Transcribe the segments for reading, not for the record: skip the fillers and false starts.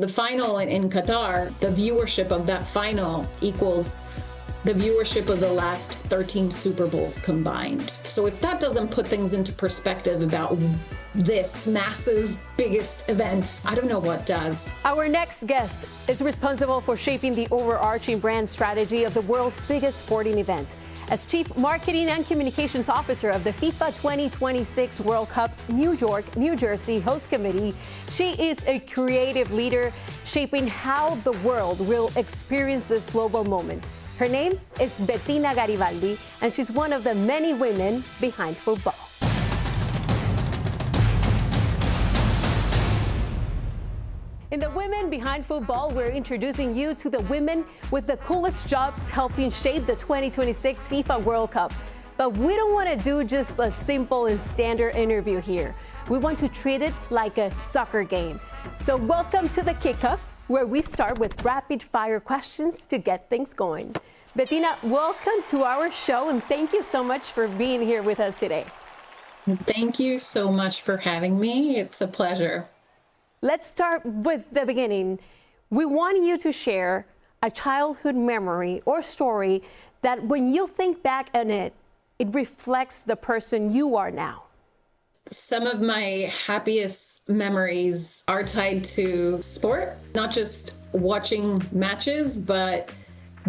The final in Qatar, the viewership of that final equals the viewership of the last 13 Super Bowls combined. So if that doesn't put things into perspective about this massive, biggest event, I don't know what does. Our next guest is responsible for shaping the overarching brand strategy of the world's biggest sporting event. As Chief Marketing and Communications Officer of the FIFA 2026 World Cup New York, New Jersey host committee, she is a creative leader shaping how the world will experience this global moment. Her name is Bettina Garibaldi, and she's one of the many women behind football. In the Women Behind Football, we're introducing you to the women with the coolest jobs helping shape the 2026 FIFA World Cup. But we don't want to do just a simple and standard interview here. We want to treat it like a soccer game. So welcome to the kickoff, where we start with rapid fire questions to get things going. Bettina, welcome to our show, and thank you so much for being here with us today. Thank you so much for having me. It's a pleasure. Let's start with the beginning. We want you to share a childhood memory or story that when you think back on it, it reflects the person you are now. Some of my happiest memories are tied to sport, not just watching matches, but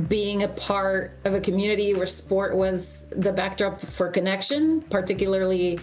being a part of a community where sport was the backdrop for connection, particularly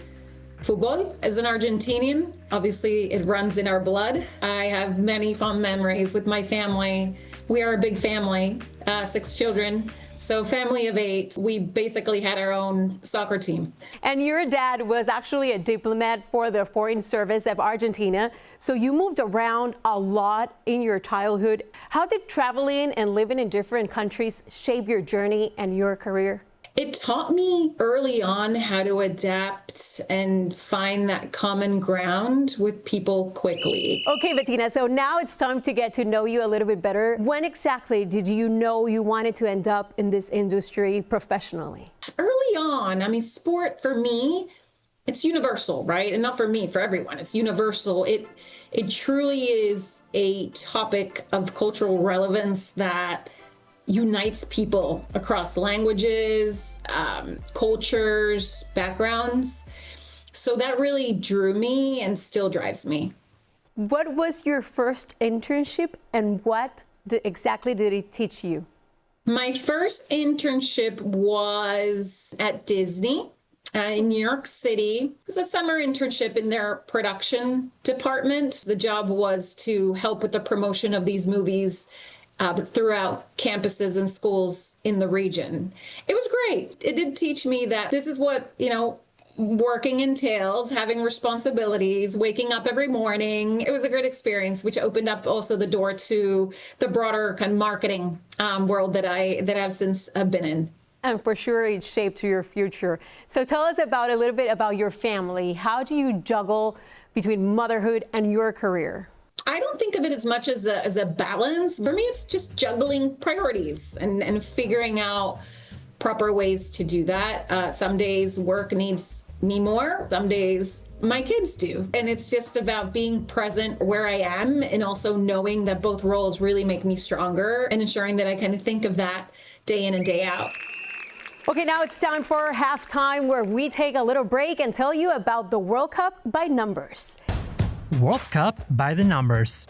football. As an Argentinian, obviously it runs in our blood. I have many fond memories with my family. We are a big family, 6 children. So family of 8, we basically had our own soccer team. And your dad was actually a diplomat for the Foreign Service of Argentina. So you moved around a lot in your childhood. How did traveling and living in different countries shape your journey and your career? It taught me early on how to adapt and find that common ground with people quickly. Okay, Bettina, so now it's time to get to know you a little bit better. When exactly did you know you wanted to end up in this industry professionally? Early on, I mean, sport for me, it's universal, right? And not for me, for everyone. It's universal. It truly is a topic of cultural relevance that unites people across languages, cultures, backgrounds. So that really drew me and still drives me. What was your first internship and what exactly did it teach you? My first internship was at Disney in New York City. It was a summer internship in their production department. The job was to help with the promotion of these movies throughout campuses and schools in the region. It was great. It did teach me that this is what, working entails, having responsibilities, waking up every morning. It was a great experience, which opened up also the door to the broader kind of marketing world that I've since been in. And for sure, it shaped your future. So tell us a little bit about your family. How do you juggle between motherhood and your career? I don't think of it as much as a balance. For me, it's just juggling priorities and figuring out proper ways to do that. Some days work needs me more. Some days my kids do. And it's just about being present where I am and also knowing that both roles really make me stronger and ensuring that I kind of think of that day in and day out. Okay, now it's time for halftime, where we take a little break and tell you about the World Cup by numbers. World Cup by the numbers.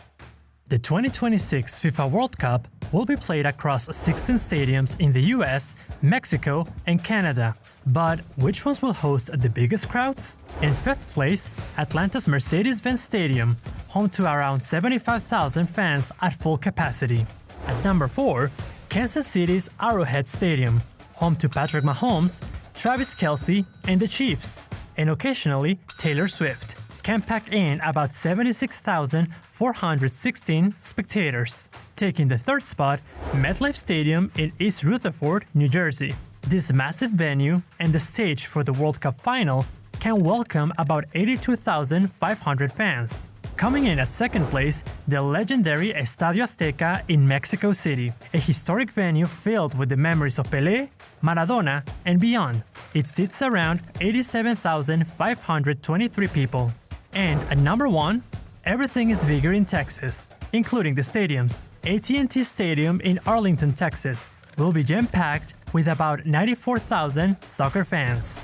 The 2026 FIFA World Cup will be played across 16 stadiums in the US, Mexico, and Canada. But which ones will host the biggest crowds? In 5th place, Atlanta's Mercedes-Benz Stadium, home to around 75,000 fans at full capacity. At number 4, Kansas City's Arrowhead Stadium, home to Patrick Mahomes, Travis Kelce, and the Chiefs, and occasionally Taylor Swift, can pack in about 76,416 spectators. Taking the 3rd spot, MetLife Stadium in East Rutherford, New Jersey. This massive venue and the stage for the World Cup final can welcome about 82,500 fans. Coming in at 2nd place, the legendary Estadio Azteca in Mexico City, a historic venue filled with the memories of Pelé, Maradona, and beyond. It seats around 87,523 people. And at number 1, everything is bigger in Texas. including the stadiums. AT&T Stadium in Arlington, Texas, will be jam-packed with about 94,000 soccer fans.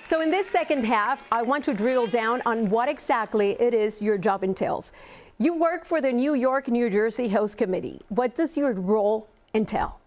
So in this second half, I want to drill down on what exactly it is your job entails. You work for the New York, New Jersey Host Committee. What does your role entail?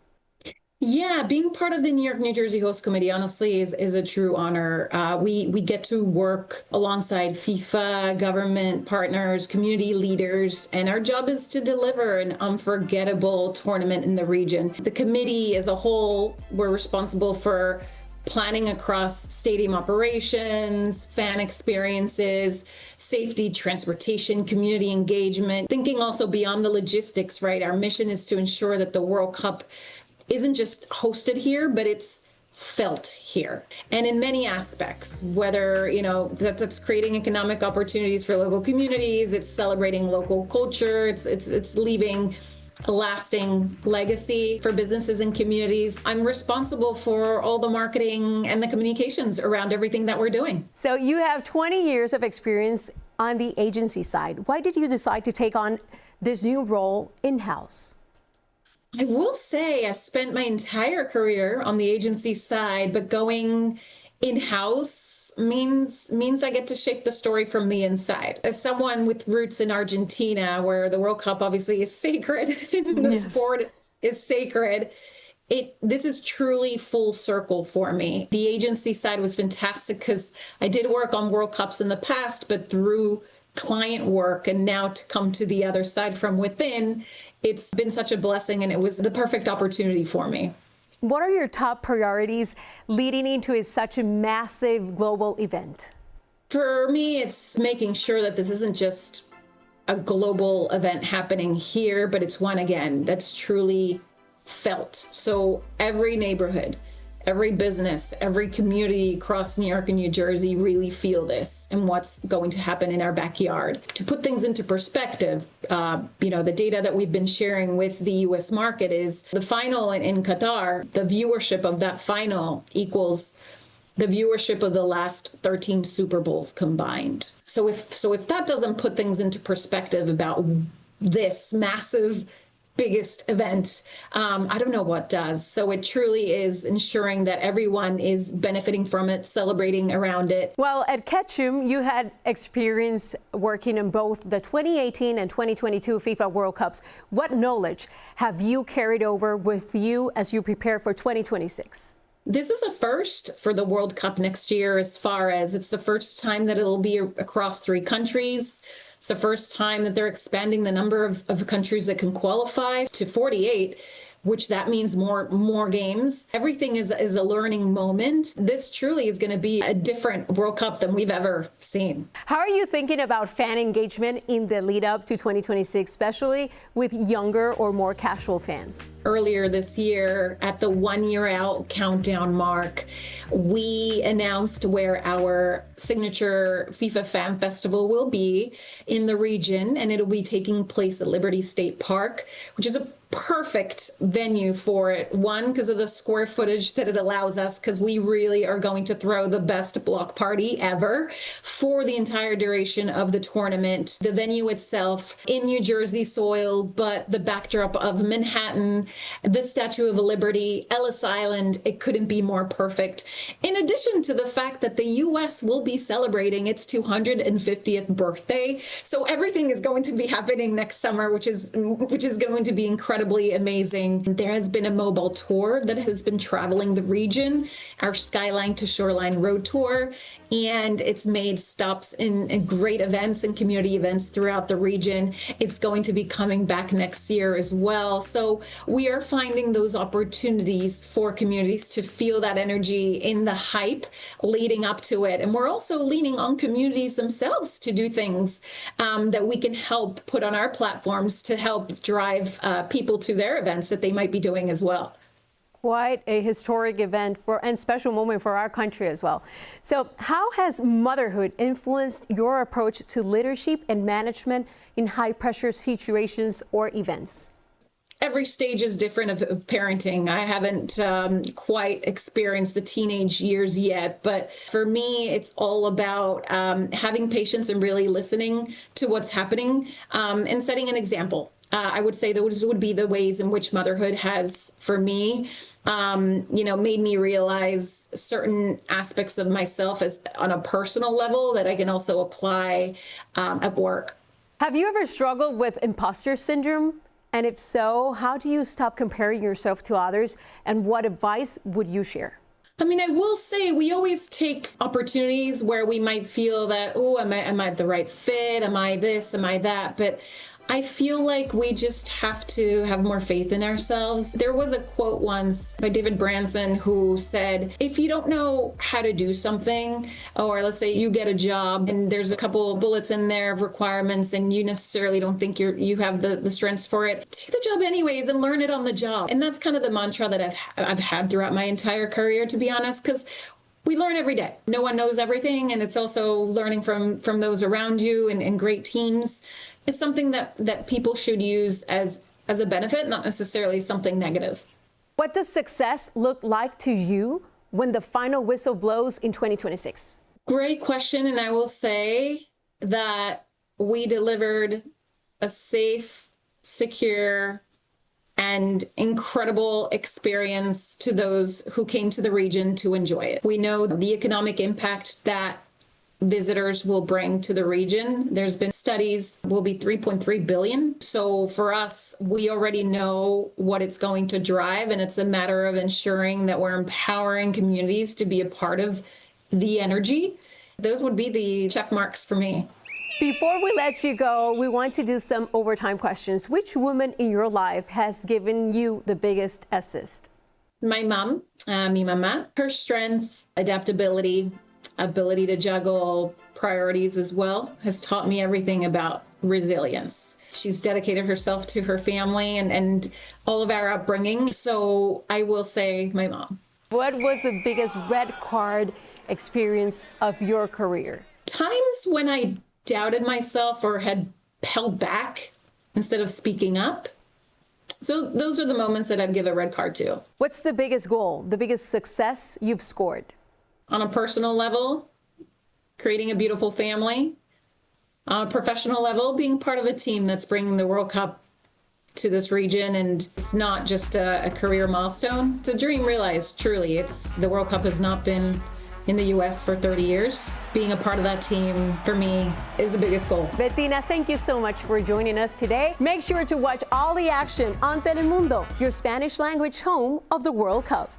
Yeah, being part of the New York, New Jersey Host Committee, honestly, is a true honor. We get to work alongside FIFA, government partners, community leaders, and our job is to deliver an unforgettable tournament in the region. The committee as a whole, we're responsible for planning across stadium operations, fan experiences, safety, transportation, community engagement, thinking also beyond the logistics, right? Our mission is to ensure that the World Cup isn't just hosted here, but it's felt here. And in many aspects, whether, that's creating economic opportunities for local communities, it's celebrating local culture, it's leaving a lasting legacy for businesses and communities. I'm responsible for all the marketing and the communications around everything that we're doing. So you have 20 years of experience on the agency side. Why did you decide to take on this new role in-house? I will say I've spent my entire career on the agency side, but going in-house means I get to shape the story from the inside. As someone with roots in Argentina, where the World Cup obviously is sacred, the sport is sacred, this is truly full circle for me. The agency side was fantastic because I did work on World Cups in the past, but through client work and now to come to the other side from within, it's been such a blessing and it was the perfect opportunity for me. What are your top priorities leading into such a massive global event? For me, it's making sure that this isn't just a global event happening here, but it's one, again, that's truly felt. So every neighborhood, every business, every community across New York and New Jersey really feel this and what's going to happen in our backyard. To put things into perspective, the data that we've been sharing with the U.S. market is the final in Qatar, the viewership of that final equals the viewership of the last 13 Super Bowls combined. So if that doesn't put things into perspective about this massive biggest event, I don't know what does. So it truly is ensuring that everyone is benefiting from it, celebrating around it. Well, at Ketchum, you had experience working in both the 2018 and 2022 FIFA World Cups. What knowledge have you carried over with you as you prepare for 2026? This is a first for the World Cup next year, as far as it's the first time that it'll be across 3 countries. It's the first time that they're expanding the number of countries that can qualify to 48, which that means more games. Everything is a learning moment. This truly is going to be a different World Cup than we've ever seen. How are you thinking about fan engagement in the lead up to 2026, especially with younger or more casual fans? Earlier this year, at the 1 year out countdown mark, we announced where our signature FIFA Fan Festival will be in the region, and it'll be taking place at Liberty State Park, which is a perfect venue for it. One, because of the square footage that it allows us, because we really are going to throw the best block party ever for the entire duration of the tournament. The venue itself in New Jersey soil, but the backdrop of Manhattan, the Statue of Liberty, Ellis Island, it couldn't be more perfect. In addition to the fact that the U.S. will be celebrating its 250th birthday. So everything is going to be happening next summer, which is going to be incredibly amazing. There has been a mobile tour that has been traveling the region, our Skyline to Shoreline Road Tour, and it's made stops in great events and community events throughout the region. It's going to be coming back next year as well. So we are finding those opportunities for communities to feel that energy in the hype leading up to it. And we're also leaning on communities themselves to do things that we can help put on our platforms to help drive people to their events that they might be doing as well. Quite a historic event and special moment for our country as well. So how has motherhood influenced your approach to leadership and management in high pressure situations or events? every stage is different of parenting. I haven't quite experienced the teenage years yet, but for me, it's all about having patience and really listening to what's happening and setting an example. I would say those would be the ways in which motherhood has, for me, made me realize certain aspects of myself as on a personal level that I can also apply at work. Have you ever struggled with imposter syndrome? And if so, how do you stop comparing yourself to others? And what advice would you share? I mean, I will say we always take opportunities where we might feel that, oh, am I the right fit? Am I this? Am I that? But I feel like we just have to have more faith in ourselves. There was a quote once by David Branson who said, if you don't know how to do something, or let's say you get a job and there's a couple of bullets in there of requirements and you necessarily don't think you have the strengths for it, take the job anyways and learn it on the job. And that's kind of the mantra that I've had throughout my entire career, to be honest, because we learn every day. No one knows everything, and it's also learning from those around you and great teams. It's something that people should use as a benefit, not necessarily something negative. What does success look like to you when the final whistle blows in 2026? Great question, and I will say that we delivered a safe, secure, and incredible experience to those who came to the region to enjoy it. We know the economic impact that visitors will bring to the region. There's been studies will be 3.3 billion. So for us, we already know what it's going to drive, and it's a matter of ensuring that we're empowering communities to be a part of the energy. Those would be the check marks for me. Before we let you go, we want to do some overtime questions. Which woman in your life has given you the biggest assist? My mom, mi mamá. Her strength, adaptability, ability to juggle priorities as well has taught me everything about resilience. She's dedicated herself to her family and all of our upbringing. So I will say my mom. What was the biggest red card experience of your career? Times when I doubted myself or had held back instead of speaking up. So those are the moments that I'd give a red card to. What's the biggest goal, the biggest success you've scored? On a personal level, creating a beautiful family. On a professional level, being part of a team that's bringing the World Cup to this region. And it's not just a career milestone. It's a dream realized, truly. The World Cup has not been in the U.S. for 30 years. Being a part of that team, for me, is the biggest goal. Bettina, thank you so much for joining us today. Make sure to watch all the action on Telemundo, your Spanish language home of the World Cup.